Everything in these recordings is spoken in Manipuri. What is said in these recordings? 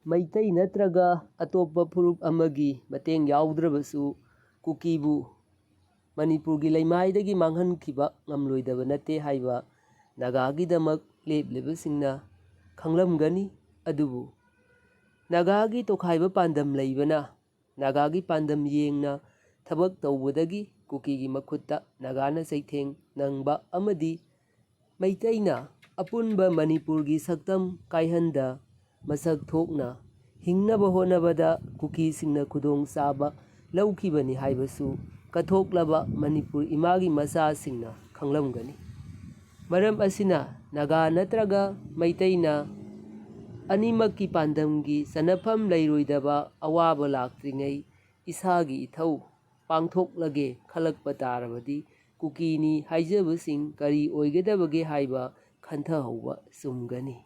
ꯃꯩꯇꯩ ꯅꯠꯇ꯭ꯔꯒ ꯑꯇꯣꯞꯄ ꯐꯨꯔꯨꯞ ꯑꯃꯒꯤ ꯃꯇꯦꯡ ꯌꯥꯎꯗ꯭ꯔꯕꯁꯨ ꯀꯨꯀꯤꯕꯨ ꯃꯅꯤꯄꯨꯔꯒꯤ ꯂꯩꯃꯥꯏꯗꯒꯤ ꯃꯥꯡꯍꯟꯈꯤꯕ ꯉꯝꯂꯣꯏꯗꯕ ꯅꯠꯇꯦ ꯍꯥꯏꯕ ꯅꯥꯒꯥꯒꯤꯗꯃꯛ ꯂꯦꯞꯂꯤꯕꯁꯤꯡꯅ ꯈꯪꯂꯝꯒꯅꯤ꯫ ꯑꯗꯨꯕꯨ ꯅꯥꯒꯥꯒꯤ ꯇꯣꯈꯥꯏꯕ ꯄꯥꯟꯗꯝ ꯂꯩꯕꯅ ꯅꯥꯒꯥꯒꯤ ꯄꯥꯟꯗꯝ ꯌꯦꯡꯅ ꯊꯕꯛ ꯇꯧꯕꯗꯒꯤ ꯀꯨꯀꯤꯒꯤ ꯃꯈꯨꯠꯇ ꯅꯥꯒꯥꯅ ꯆꯩꯊꯦꯡ ꯅꯪꯕ ꯑꯃꯗꯤ ꯃꯩꯇꯩꯅ ꯑꯄꯨꯟꯕ ꯃꯅꯤꯄꯨꯔꯒꯤ ꯁꯛꯇꯝ ꯀꯥꯏꯍꯟꯗ ꯃꯁꯛ ꯊꯣꯛꯅ ꯍꯤꯡꯅꯕ ꯍꯣꯠꯅꯕꯗ ꯀꯨꯀꯤꯁꯤꯡꯅ ꯈꯨꯗꯣꯡꯆꯥꯕ ꯂꯧꯈꯤꯕꯅꯤ ꯍꯥꯏꯕꯁꯨ ꯀꯠꯊꯣꯛꯂꯕ ꯃꯅꯤꯄꯨꯔ ꯏꯃꯥꯒꯤ ꯃꯆꯥꯁꯤꯡꯅ ꯈꯪꯂꯝꯒꯅꯤ꯫ ꯃꯔꯝ ꯑꯁꯤꯅ ꯅꯥꯒꯥ ꯅꯠꯇ꯭ꯔꯒ ꯃꯩꯇꯩꯅ ꯑꯅꯤꯃꯛꯀꯤ ꯄꯥꯟꯗꯝꯒꯤ ꯆꯟꯅꯐꯝ ꯂꯩꯔꯣꯏꯗꯕ ꯑꯋꯥꯕ ꯂꯥꯛꯇ꯭ꯔꯤꯉꯩ ꯏꯁꯥꯒꯤ ꯏꯊꯧ ꯄꯥꯡꯊꯣꯛꯂꯒꯦ ꯈꯜꯂꯛꯄ ꯇꯥꯔꯕꯗꯤ ꯀꯨꯀꯤꯅꯤ ꯍꯥꯏꯖꯕꯁꯤꯡ ꯀꯔꯤ ꯑꯣꯏꯒꯗꯕꯒꯦ ꯍꯥꯏꯕ ꯈꯟꯊꯍꯧꯕ ꯆꯨꯝꯒꯅꯤ꯫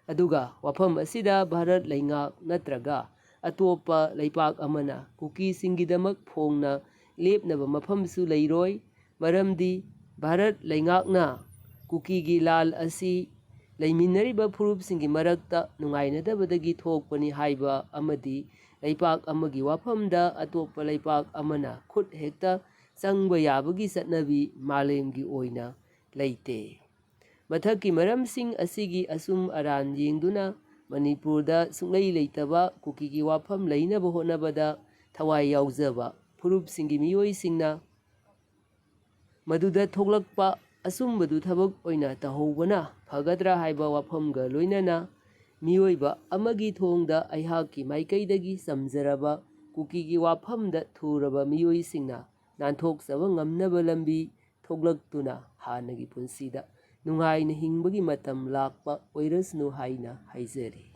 ꯑꯗꯨꯒ ꯋꯥꯐꯝ ꯑꯁꯤꯗ ꯚꯥꯔꯠ ꯂꯩꯉꯥꯛ ꯅꯠꯇ꯭ꯔꯒ ꯑꯇꯣꯞꯄ ꯂꯩꯄꯥꯛ ꯑꯃꯅ ꯀꯨꯀꯤꯁꯤꯡꯒꯤꯗꯃꯛ ꯐꯣꯡꯅ ꯂꯦꯞꯅꯕ ꯃꯐꯝꯁꯨ ꯂꯩꯔꯣꯏ꯫ ꯃꯔꯝꯗꯤ ꯚꯥꯔꯠ ꯂꯩꯉꯥꯛꯅ ꯀꯨꯀꯤꯒꯤ ꯂꯥꯜ ꯑꯁꯤ ꯂꯩꯃꯤꯟꯅꯔꯤꯕ ꯐꯨꯔꯨꯞꯁꯤꯡꯒꯤ ꯃꯔꯛꯇ ꯅꯨꯡꯉꯥꯏꯅꯗꯕꯗꯒꯤ ꯊꯣꯛꯄꯅꯤ ꯍꯥꯏꯕ ꯑꯃꯗꯤ ꯂꯩꯄꯥꯛ ꯑꯃꯒꯤ ꯋꯥꯐꯝꯗ ꯑꯇꯣꯞꯄ ꯂꯩꯄꯥꯛ ꯑꯃꯅ ꯈꯨꯠ ꯍꯦꯛꯇ ꯆꯪꯕ ꯌꯥꯕꯒꯤ ꯆꯠꯅꯕꯤ ꯃꯥꯂꯦꯝꯒꯤ ꯑꯣꯏꯅ ꯂꯩꯇꯦ꯫ ꯃꯊꯛꯀꯤ ꯃꯔꯝꯁꯤꯡ ꯑꯁꯤꯒꯤ ꯑꯆꯨꯝ ꯑꯔꯥꯟ ꯌꯦꯡꯗꯨꯅ ꯃꯅꯤꯄꯨꯔꯗ ꯁꯨꯡꯂꯩ ꯂꯩꯇꯕ ꯀꯨꯀꯤꯒꯤ ꯋꯥꯐꯝ ꯂꯩꯅꯕ ꯍꯣꯠꯅꯕꯗ ꯊꯋꯥꯏ ꯌꯥꯎꯖꯕ ꯐꯨꯔꯨꯞꯁꯤꯡꯒꯤ ꯃꯤꯑꯣꯏꯁꯤꯡꯅ ꯃꯗꯨꯗ ꯊꯣꯛꯂꯛꯄ ꯑꯆꯨꯝꯕꯗꯨ ꯊꯕꯛ ꯑꯣꯏꯅ ꯇꯧꯍꯧꯕꯅ ꯐꯒꯗ꯭ꯔꯥ ꯍꯥꯏꯕ ꯋꯥꯐꯝꯒ ꯂꯣꯏꯅꯅ ꯃꯤꯑꯣꯏꯕ ꯑꯃꯒꯤ ꯊꯣꯡꯗ ꯑꯩꯍꯥꯛꯀꯤ ꯃꯥꯏꯀꯩꯗꯒꯤ ꯆꯝꯖꯔꯕ ꯀꯨꯀꯤꯒꯤ ꯋꯥꯐꯝꯗ ꯊꯨꯔꯕ ꯃꯤꯑꯣꯏꯁꯤꯡꯅ ꯅꯥꯟꯊꯣꯛꯆꯕ ꯉꯝꯅꯕ ꯂꯝꯕꯤ ꯊꯣꯛꯂꯛꯇꯨꯅ ꯍꯥꯟꯅꯒꯤ ꯄꯨꯟꯁꯤꯗ ꯅꯨꯡꯉꯥꯏꯅ ꯍꯤꯡꯕꯒꯤ ꯃꯇꯝ ꯂꯥꯛꯄ ꯑꯣꯏꯔꯁꯅꯨ ꯍꯥꯏꯅ ꯍꯥꯏꯖꯔꯤ꯫